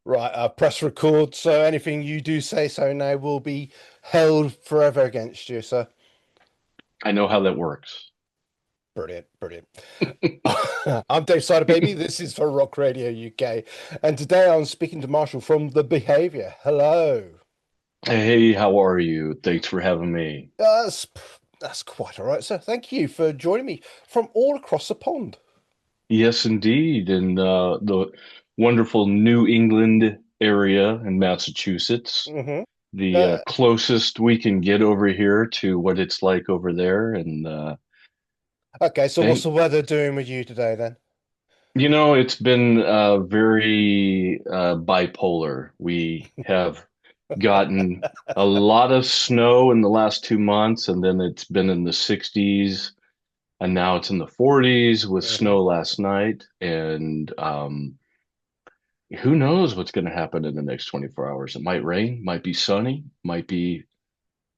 Right, press record. So anything you do say so now will be held forever against you, sir. I know how that works. Brilliant, brilliant. I'm Dave Cyderbaby. This is for Rock Radio UK, and today I'm speaking to Marshall from the Behaviour. Hello. Hey, how are you? Thanks for having me. That's that's quite all right, sir. Thank you for joining me from all across the pond. Yes, indeed. In the wonderful New England area in Massachusetts, Hmm. the Uh, closest we can get over here to what it's like over there. And okay, so what's thank, the weather doing with you today then? it's been very bipolar. We have gotten a lot of snow in the last 2 months, and then it's been in the 60s. And now it's in the 40s with Hmm. snow last night. And who knows what's going to happen in the next 24 hours? It might rain, might be sunny, might be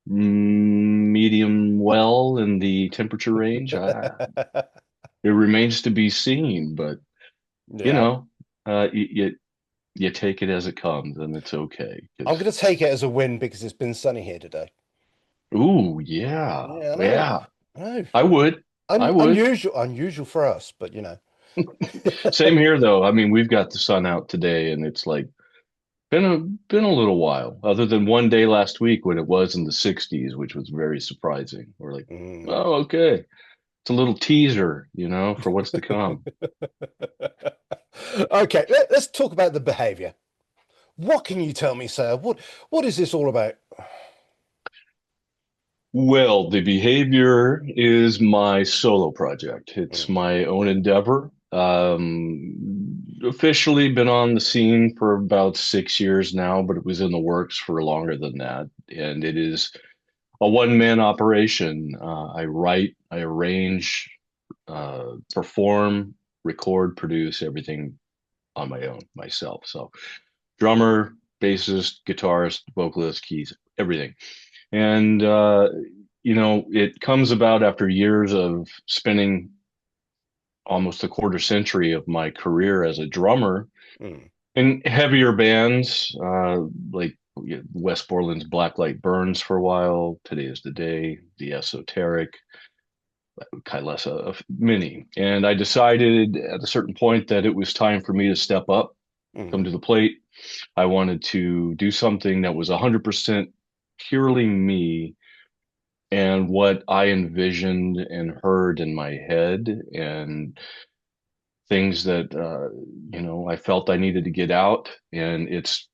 medium well in the temperature range. It remains to be seen, but you Yeah, know, you take it as it comes, and it's okay. I'm Because going to take it as a win because it's been sunny here today. ooh, yeah, Yeah, I know. yeah, I know. I would, I would. Unusual for us, but you know. Same here, though. I mean, we've got the sun out today, and it's like been a little while, other than one day last week when it was in the 60s, which was very surprising. We're like, Mm. oh, okay. It's a little teaser, for what's to come. Okay, let's talk about the behavior. What can you tell me, sir? What is this all about? Well, the behavior is my solo project. It's Mm. my own endeavor. Officially been on the scene for about 6 years now, but it was in the works for longer than that. And it is a one-man operation. I write, I arrange, perform, record, produce everything on my own myself. So drummer, bassist, guitarist, vocalist, keys, everything. And it comes about after years of spending almost a quarter century of my career as a drummer Mm. in heavier bands, like West Borland's Blacklight Burns for a while. Today is the Day, the Esoteric Kylesa, many. And I decided at a certain point that it was time for me to step up, come Mm. to the plate. I wanted to do something that was 100% purely me and what I envisioned and heard in my head, and things that I felt I needed to get out. And it's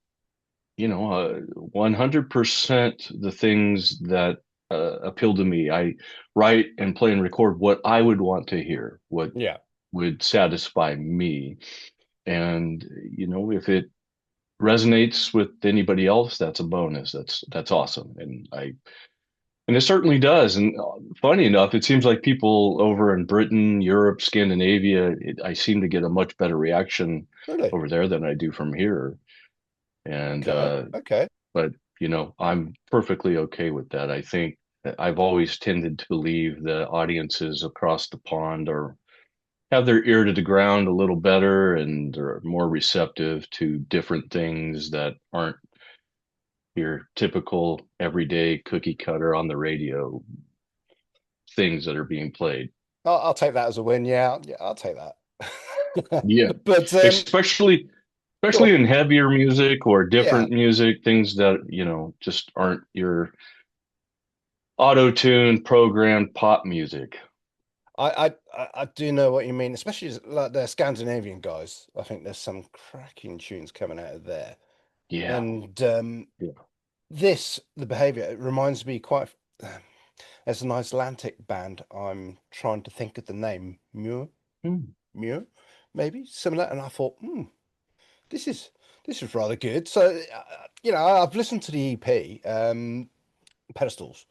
100% the things that appeal to me. I write and play and record what I would want to hear, what Yeah. would satisfy me. And if it resonates with anybody else, that's a bonus. That's awesome. And it certainly does. And funny enough, it seems like people over in Britain, Europe, Scandinavia, I seem to get a much better reaction Really? over there than I do from here. And Okay. Okay. but I'm perfectly okay with that. I think I've always tended to believe that audiences across the pond are have their ear to the ground a little better and are more receptive to different things that aren't your typical everyday cookie cutter on the radio things that are being played. I'll take that as a win. Yeah, yeah, I'll take that. Yeah, But especially go on. especially in heavier music or Yeah, different music, things that just aren't your auto-tuned programmed pop music. I do know what you mean, especially like the Scandinavian guys. I think there's some cracking tunes coming out of there. Yeah, And yeah, the behavior, it reminds me quite. There's an Icelandic band. I'm trying to think of the name. mm, Muir, maybe similar. And I thought, this is this is rather good. So, I've listened to the EP, Pedestals,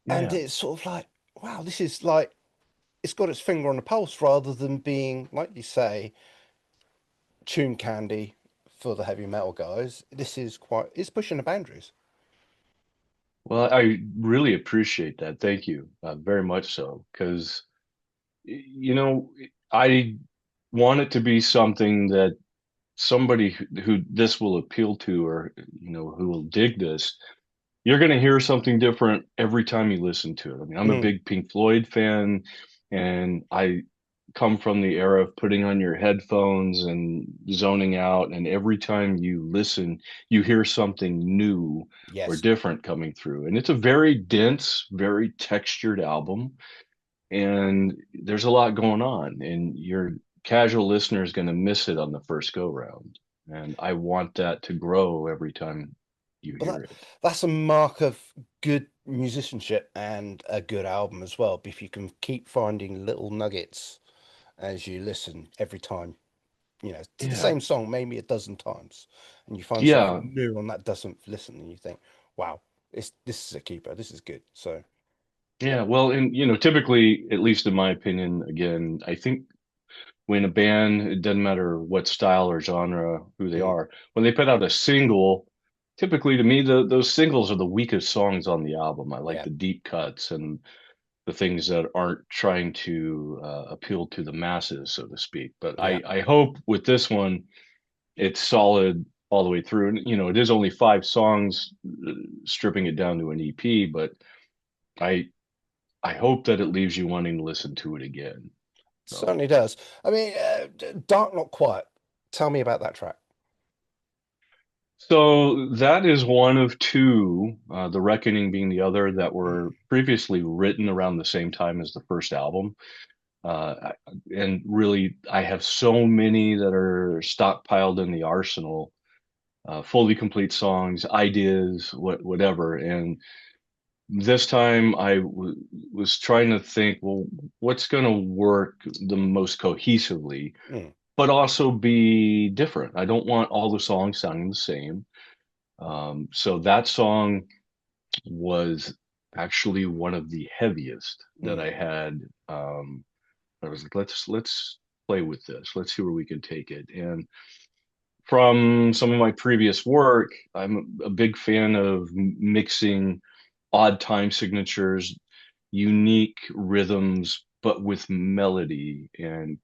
and yeah. it's sort of like, wow, this is like it's got its finger on the pulse rather than being, like you say, tune candy for the heavy metal guys. This is it's pushing the boundaries. Well, I really appreciate that. Thank you, very much so. Because you know, I want it to be something that somebody who this will appeal to, or who will dig this, you're going to hear something different every time you listen to it. I mean, I'm a Mm, big Pink Floyd fan, and I come from the era of putting on your headphones and zoning out, and every time you listen, you hear something new or yes. different coming through. And it's a very dense, very textured album, and there's a lot going on, and your casual listener is going to miss it on the first go round. And I want that to grow every time you But hear it. that's a mark of good musicianship and a good album as well. If you can keep finding little nuggets as you listen every time, to the Yeah. same song, maybe a dozen times, and you find Yeah. something new on that doesn't listen, and you think, wow, this is a keeper. This is good. So yeah. Yeah. Well, and typically, at least in my opinion, again, I think when a band, it doesn't matter what style or genre, who they Mm, are, when they put out a single, typically to me, those singles are the weakest songs on the album. I like yeah. the deep cuts and the things that aren't trying to appeal to the masses, so to speak. But Yeah. I hope with this one, it's solid all the way through. And, it is only 5 songs, stripping it down to an EP, but I I hope that it leaves you wanting to listen to it again. So, Certainly does. I mean, Dark Not Quiet. Tell me about that track. so that is one of two, The Reckoning being the other, that were previously written around the same time as the first album. And really, I have so many that are stockpiled in the arsenal, fully complete songs, ideas, whatever. And this time was trying to think, well, what's going to work the most cohesively, Mm, but also be different. I don't want all the songs sounding the same. So that song was actually one of the heaviest that mm, I had. I was like, let's play with this. Let's see where we can take it. And from some of my previous work, I'm a big fan of mixing odd time signatures, unique rhythms, but with melody, and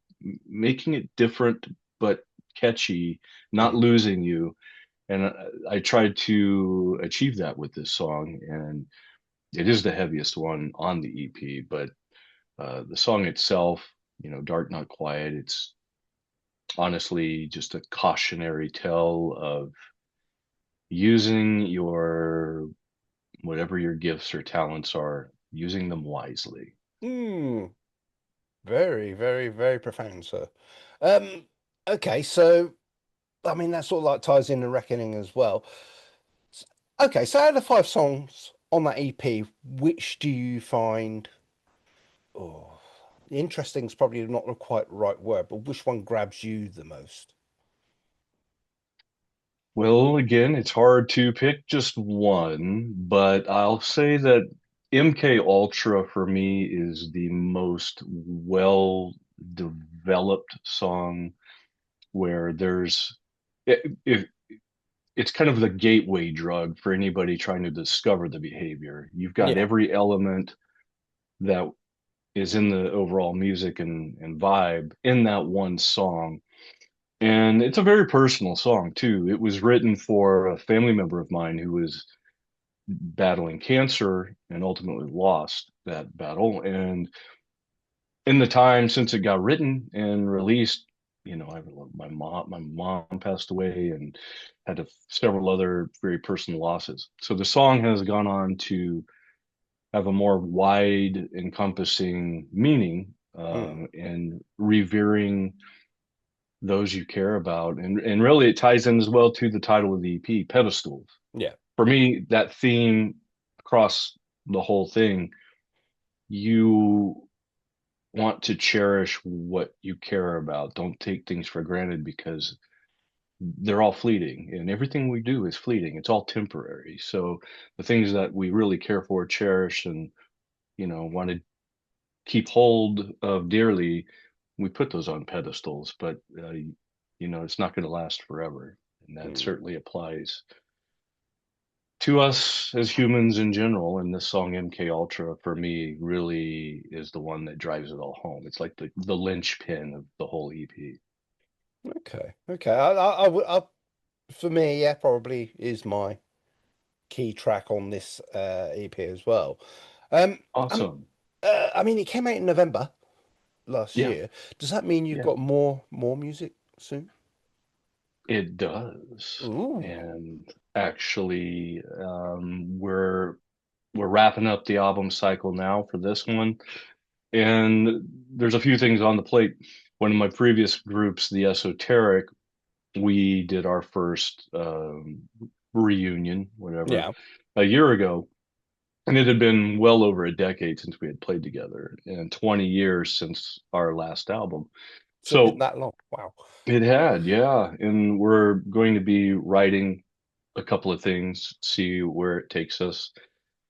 making it different but catchy, not mm. losing you. And I tried to achieve that with this song, and it is the heaviest one on the EP. But the song itself, Dark Not Quiet, it's honestly just a cautionary tale of using your whatever your gifts or talents are, using them wisely. Mm. Very, very, very profound, sir. Um, okay, so I mean that sort of like ties in the Reckoning as well. Okay, so out of the 5 songs on that EP, which do you find, oh, interesting is probably not the quite right word, but which one grabs you the most? Well, again, it's hard to pick just one, but I'll say that MK Ultra for me is the most well developed song, where if it's kind of the gateway drug for anybody trying to discover the behavior. You've got Yeah. every element that is in the overall music and vibe in that one song. And it's a very personal song too. It was written for a family member of mine who was battling cancer and ultimately lost that battle. And in the time since it got written and released, my mom passed away, and had several other very personal losses. So the song has gone on to have a more wide encompassing meaning, Mm, and revering those you care about. And really it ties in as well to the title of the EP, Pedestals. yeah. For me, that theme across the whole thing, you want to cherish what you care about. Don't take things for granted, because they're all fleeting, and everything we do is fleeting. It's all temporary. So the things that we really care for, cherish, and want to keep hold of dearly, we put those on pedestals. But it's not going to last forever, and that Mm, certainly applies to us as humans in general, and this song MK Ultra for me really is the one that drives it all home. It's like the linchpin of the whole EP. Okay, okay. For me, yeah, probably is my key track on this EP as well. Um, um, Awesome. I mean, it came out in November last Yeah, year. Does that mean you've yeah, got more music soon? it does. Ooh, And actually, we're wrapping up the album cycle now for this one, and there's a few things on the plate. One of my previous groups, the Esoteric, we did our first reunion, whatever, yeah. a year ago. And it had been well over a decade since we had played together and 20 years since our last album. So been So that long. Wow. it had, yeah. And we're going to be writing a couple of things, see where it takes us.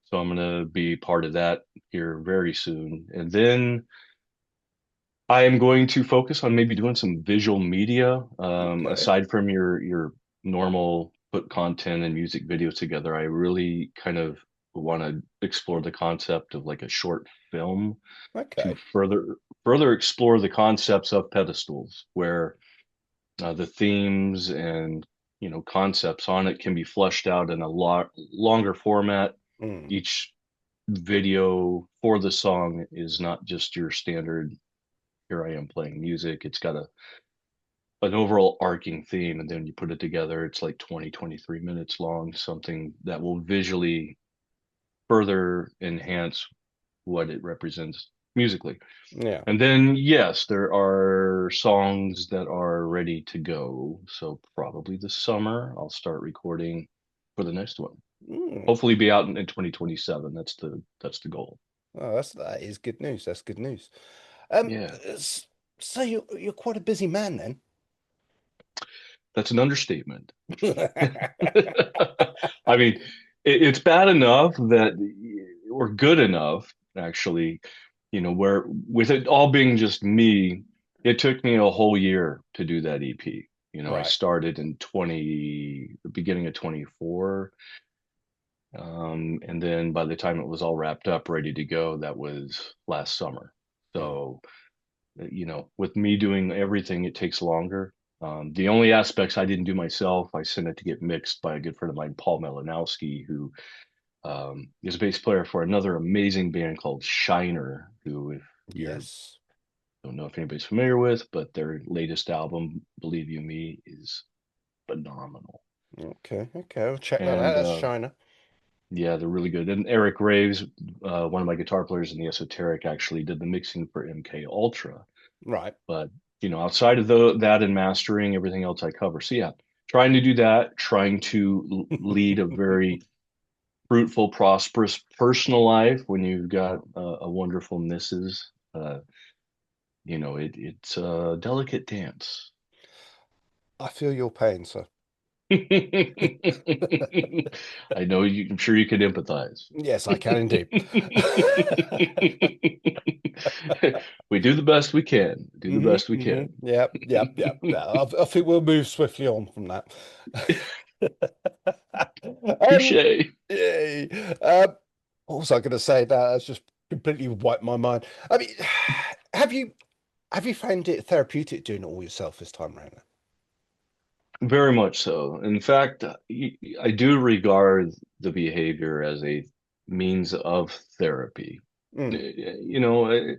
So I'm going to be part of that here very soon. And then I am going to focus on maybe doing some visual media. Okay. Aside from your normal put content and music videos together, I really kind of want to explore the concept of like a short film to Okay. further explore the concepts of pedestals, where the themes and concepts on it can be fleshed out in a lot longer format. Mm, Each video for the song is not just your standard here I am playing music. It's got an overall arcing theme, and then you put it together, it's like 20-23 minutes long, something that will visually further enhance what it represents musically. yeah. And then yes, there are songs that are ready to go. So probably this summer I'll start recording for the next one. Mm. Hopefully be out in 2027. That's the goal. Oh, that is good news. That's good news. Yeah, So you're quite a busy man then. that's an understatement. I mean, it's bad enough that, or good enough, actually, where with it all being just me, it took me a whole year to do that EP. I Right. started in the beginning of 24. And then by the time it was all wrapped up, ready to go, that was last summer. Mm. So, with me doing everything, it takes longer. The only aspects I didn't do myself, I sent it to get mixed by a good friend of mine, Paul Melanowski, who is a bass player for another amazing band called Shiner, who, if you're Yes. don't know if anybody's familiar with, but their latest album, Believe You Me, is phenomenal. Okay. Okay. I'll check that out. And That's China. yeah, they're really good. And Eric Raves, one of my guitar players in the Esoteric, actually did the mixing for MK Ultra. Right. But outside of that and mastering, everything else I cover. So yeah, trying to do that, trying to lead a very fruitful, prosperous personal life when you've got a wonderful missus. It's a delicate dance. I feel your pain, sir. I know you. I'm sure you can empathize. Yes, I can indeed. We do the best we can. Do the best we can. Yep, yep, yep. I think we'll move swiftly on from that. Um, Touche. yay. What was I going to say? That's just completely wiped my mind. I mean, have you have you found it therapeutic doing it all yourself this time around? Very much so. In fact, I do regard the behavior as a means of therapy. Mm, You know,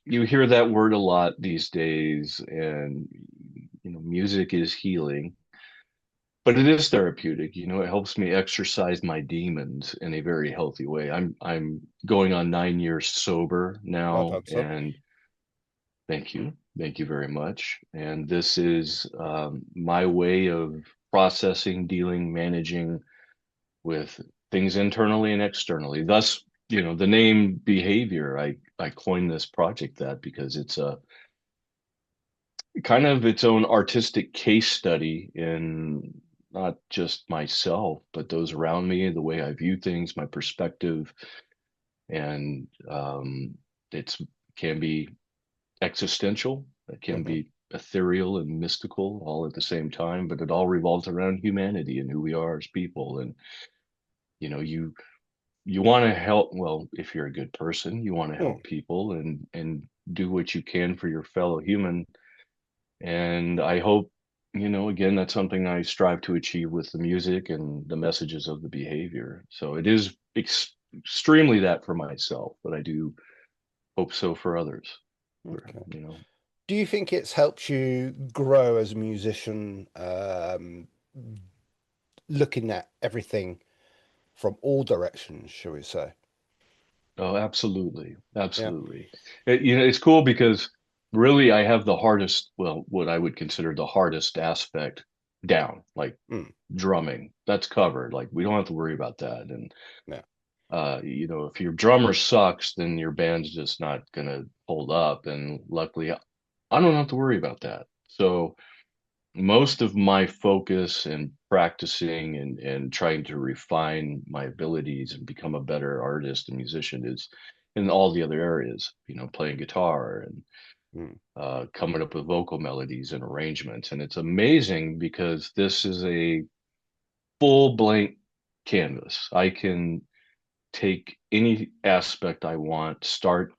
you hear that word a lot these days, and music is healing, but it is therapeutic. It helps me exercise my demons in a very healthy way. I'm going on 9 years sober well now, done, sir. and thank you very much. And this is my way of processing, dealing, managing with things internally and externally. Thus, the name Behavior. I coined this project that because it's a kind of its own artistic case study in not just myself, but those around me, the way I view things, my perspective, and it's can be existential. It can Hmm. be ethereal and mystical all at the same time, but it all revolves around humanity and who we are as people. And you know, you want to help. Well, if you're a good person, you want to Mm, help people and do what you can for your fellow human. And I hope, you know, again, that's something I strive to achieve with the music and the messages of the behavior. So it is extremely that for myself, but I do hope so for others. For, okay. you know, Do you think it's helped you grow as a musician, looking at everything from all directions, shall we say? oh, absolutely, Yeah. absolutely. You know, it's cool because really I have the hardest, well, what I would consider the hardest aspect down, like Mm, drumming. That's covered. Like we don't have to worry about that. And yeah. you know, if your drummer sucks, then your band's just not gonna hold up. And luckily, I don't have to worry about that. So most of my focus and practicing and trying to refine my abilities and become a better artist and musician is in all the other areas, you know, playing guitar and Mm, coming up with vocal melodies and arrangements. And it's amazing because this is a full blank canvas. I can take any aspect I want, start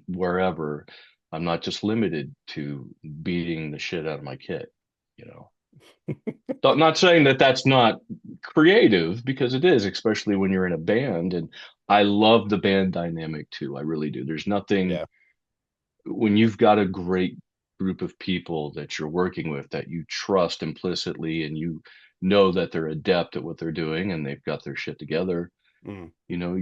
wherever. I'm not just limited to beating the shit out of my kit, you know. Not saying that that's not creative because it is, especially when you're in a band. And I love the band dynamic too. I really do. There's nothing yeah. when you've got a great group of people that you're working with that you trust implicitly and you know that they're adept at what they're doing and they've got their shit together. Mm, You know,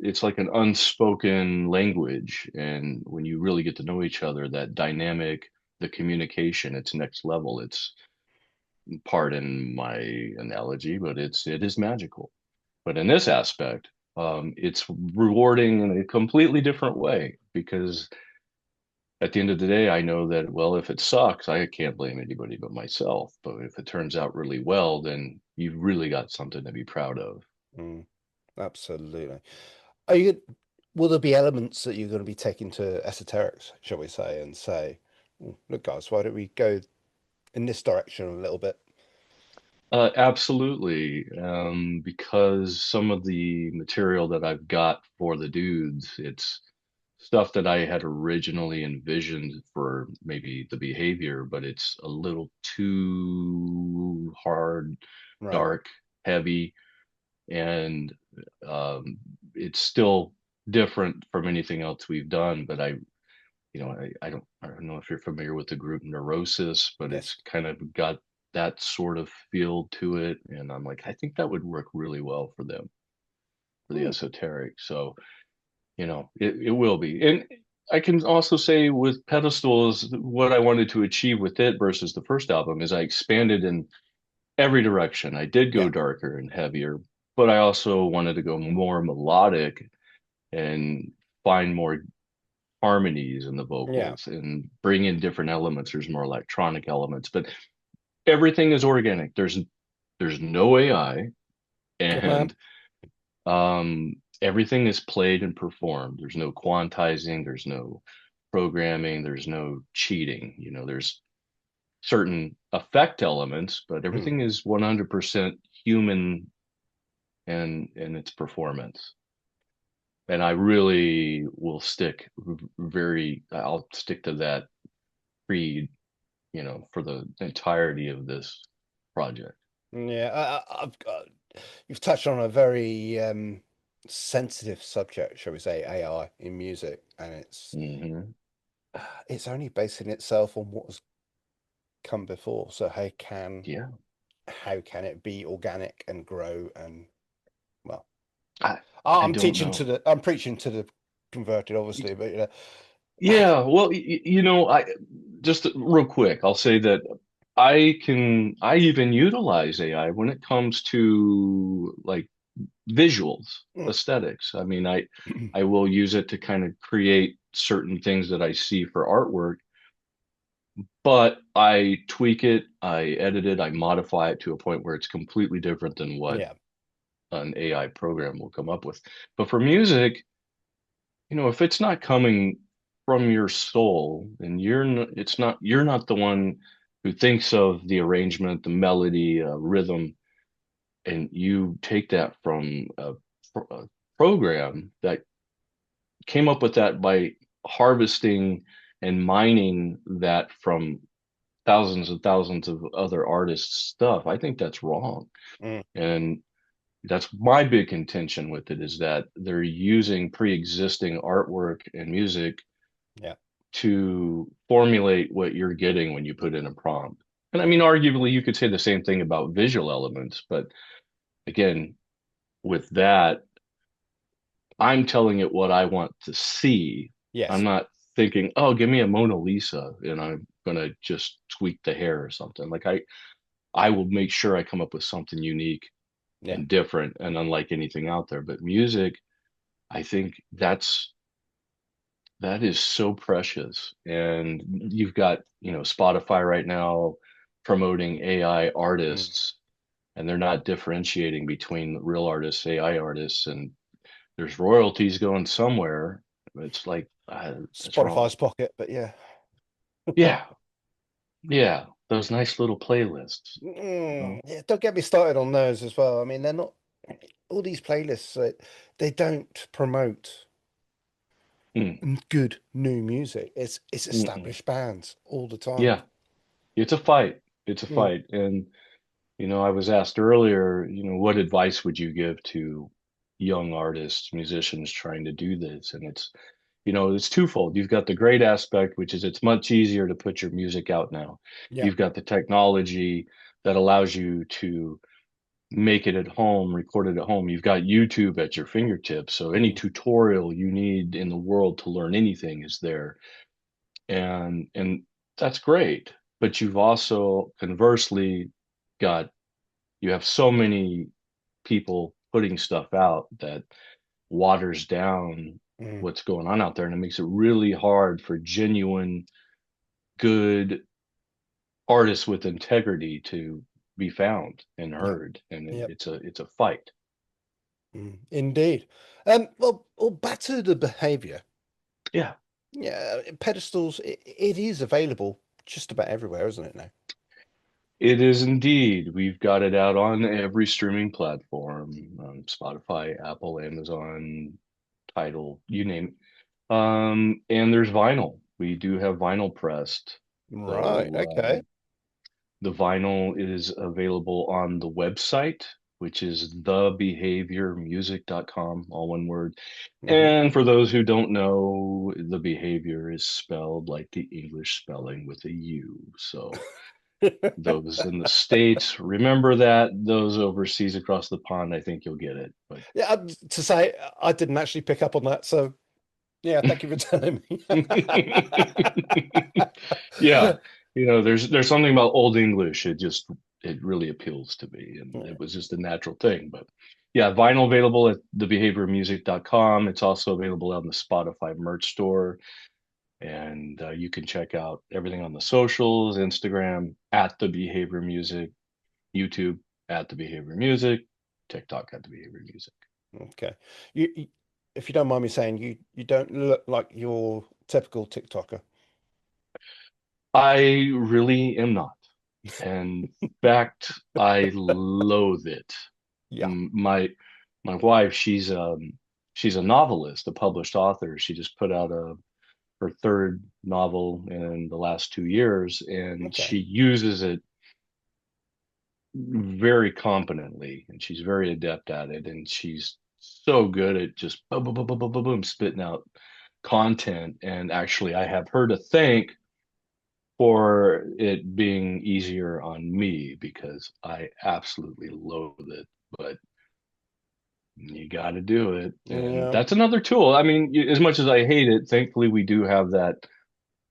it's like an unspoken language. And when you really get to know each other, that dynamic, the communication, it's next level. It's, pardon my analogy, but it is magical. But in this aspect, it's rewarding in a completely different way because at the end of the day, I know that, well, if it sucks, I can't blame anybody but myself. But if it turns out really well, then you've really got something to be proud of. mm, absolutely. Are you, will there be elements that you're going to be taking to esoterics, shall we say, and say, "Oh, look, guys, why don't we go in this direction a little bit?" Absolutely. Because some of the material that I've got for the dudes, it's stuff that I had originally envisioned for maybe the behavior, but it's a little too hard, Right. dark, heavy, and um, it's still different from anything else we've done. But I don't know if you're familiar with the group Neurosis, but Yes. it's kind of got that sort of feel to it. And I'm like, I think that would work really well for them, for the Hmm. esoteric. So, you know, it will be. And I can also say with Pedestals, what I wanted to achieve with it versus the first album is I expanded in every direction. I did go Yeah. darker and heavier, but I also wanted to go more melodic and find more harmonies in the Yeah. vocals and bring in different elements. There's more electronic elements, but everything is organic. There's no AI, Good man. and everything is played and performed. There's no quantizing, there's no programming, there's no cheating. You know, there's certain effect elements, but Mm. everything is 100% human and its performance. And I really will stick I'll stick to that creed, you know, for the entirety of this project. Yeah. I've got, you've touched on a very sensitive subject, shall we say, AI in music, and Hmm. it's only basing itself on what has come before. So Yeah. how can it be organic and grow and well, I, I I'm don't teaching to know. the I'm preaching to the converted, obviously, but Yeah, well, you know, I just real quick, I'll say that I even utilize AI when it comes to like visuals, mm, aesthetics. I mean, I will use it to kind of create certain things that I see for artwork, but I tweak it, I edit it, I modify it to a point where it's completely different than what yeah, an AI program will come up with. But for music, you know, if it's not coming from your soul, and you're not the one who thinks of the arrangement, the melody, rhythm, and you take that from a program that came up with that by harvesting and mining that from thousands of other artists' stuff. I think that's wrong. Mm, And that's my big contention with it, is that they're using pre-existing artwork and music yeah. to formulate what you're getting when you put in a prompt. And I mean, Mm, arguably, you could say the same thing about visual elements, but again, with that, I'm telling it what I want to see. I'm yes. not thinking, oh, give me a Mona Lisa and I'm gonna just tweak the hair or something. Like I will make sure I come up with something unique Yeah. and different and unlike anything out there. But music, I think that is so precious. And you've got, Spotify right now promoting AI Mm. artists, and they're not differentiating between real artists, AI artists, and there's royalties going somewhere. It's like, that's wrong. Spotify's pocket, but yeah. Yeah, yeah, those nice little playlists. Yeah, don't get me started on those as well. I mean, they're not all these playlists. They don't promote Mm, good new music. It's mm-mm. established bands all the time. Yeah, it's a fight. It's a Mm, fight. And, I was asked earlier, what advice would you give to young artists, musicians trying to do this? And it's twofold. You've got the great aspect, which is it's much easier to put your music out now. yeah. You've got the technology that allows you to make it at home, record it at home. You've got YouTube at your fingertips. So any Mm, tutorial you need in the world to learn anything is there. And that's great. But you've also conversely got you have so many people putting stuff out that waters down mm, what's going on out there, and it makes it really hard for genuine good artists with integrity to be found and yeah. heard, and Yeah. it's a fight. Indeed. Well, back to the behavior. Yeah, Yeah, pedestals. It is available just about everywhere, isn't it now? it is indeed. We've got it out on every streaming platform, Spotify, Apple, Amazon, Tidal, you name it. And there's vinyl. We do have vinyl pressed. Right. So Okay. the vinyl is available on the website, which is thebehaviormusic.com, all one word. Hmm. And for those who don't know, the behavior is spelled like the English spelling with a U. So those in the States, remember that. Those overseas across the pond, I think you'll get it. But Yeah. To say I didn't actually pick up on that, so yeah, thank you for telling me. yeah, there's something about Old English. It really appeals to me, and Yeah. it was just a natural thing. But yeah, vinyl available at thebehaviormusic.com. It's also available on the Spotify merch store, and you can check out everything on the socials: Instagram at the Behavior Music, YouTube at the Behavior Music, TikTok at the Behavior Music. Okay. You, if you don't mind me saying, you don't look like your typical TikToker. I really am not. And in fact, I loathe it. Yeah. My wife, she's a novelist, a published author. She just put out her third novel in the last 2 years, and Okay. she uses it very competently, and she's very adept at it, and she's so good at just boom, boom, boom, boom, boom, boom, boom, spitting out content. And actually, I have her to thank for it being easier on me because I absolutely loathe it, but you got to do it. And Yeah. that's another tool. I mean, as much as I hate it, thankfully we do have that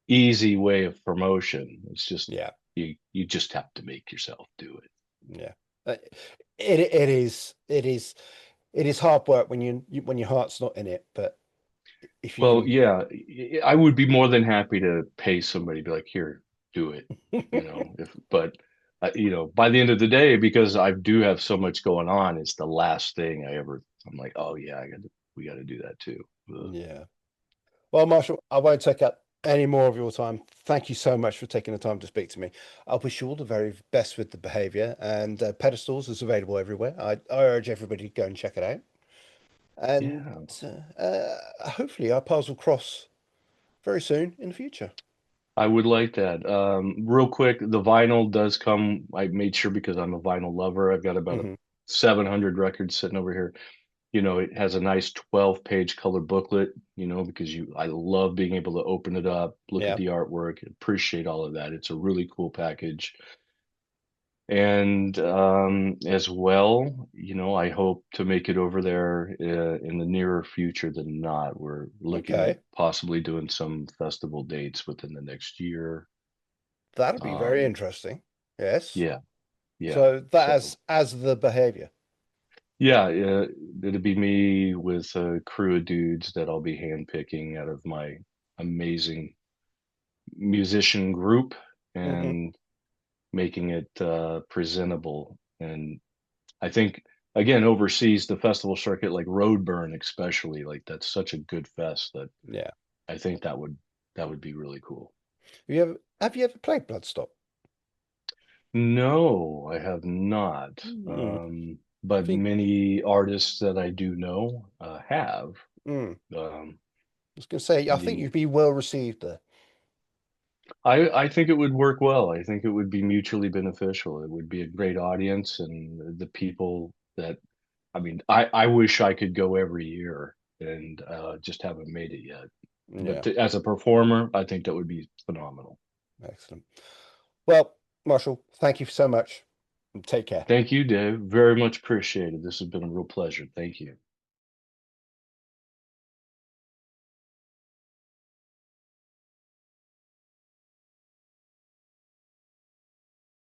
easy way of promotion. It's just Yeah. you just have to make yourself do it. Yeah. Uh, it is hard work when when your heart's not in it, but if you Well, can. yeah, I would be more than happy to pay somebody to be like, here, do it. If but by the end of the day, because I do have so much going on, it's the last thing I'm like, oh yeah, we got to do that too. Ugh. Yeah. Well, Marshall, I won't take up any more of your time. Thank you so much for taking the time to speak to me. I wish you all the very best with the behavior, and Pedestals is available everywhere. I urge everybody to go and check it out. And Yeah, hopefully our paths will cross very soon in the future. I would like that. Real quick, the vinyl does come. I made sure because I'm a vinyl lover. I've got about a Hmm. 700 records sitting over here. It has a nice 12-page color booklet, because I love being able to open it up, look at Yeah. the artwork, appreciate all of that. It's a really cool package. And as well, I hope to make it over there in the nearer future than not. We're looking at Okay. possibly doing some festival dates within the next year. That'll be very Um, interesting. Yes. yeah, yeah. So that So, as the behavior. yeah, it'd be me with a crew of dudes that I'll be handpicking out of my amazing musician group Hmm. and making it presentable. And I think again overseas the festival circuit like Roadburn especially like that's such a good fest that Yeah. I think that would be really cool. Have you ever played Bloodstock? No, I have not. Mm. I But think many artists that I do know have. mm. Um, I was going to say I think the you'd be well received there. I think it would work well. I think it would be mutually beneficial. It would be a great audience, and the people that I mean, I wish I could go every year and just haven't made it yet. But Yeah. as a performer, I think that would be phenomenal. Excellent. Well, Marshall, thank you so much and take care. Thank you, Dave. Very much appreciated. This has been a real pleasure. Thank you.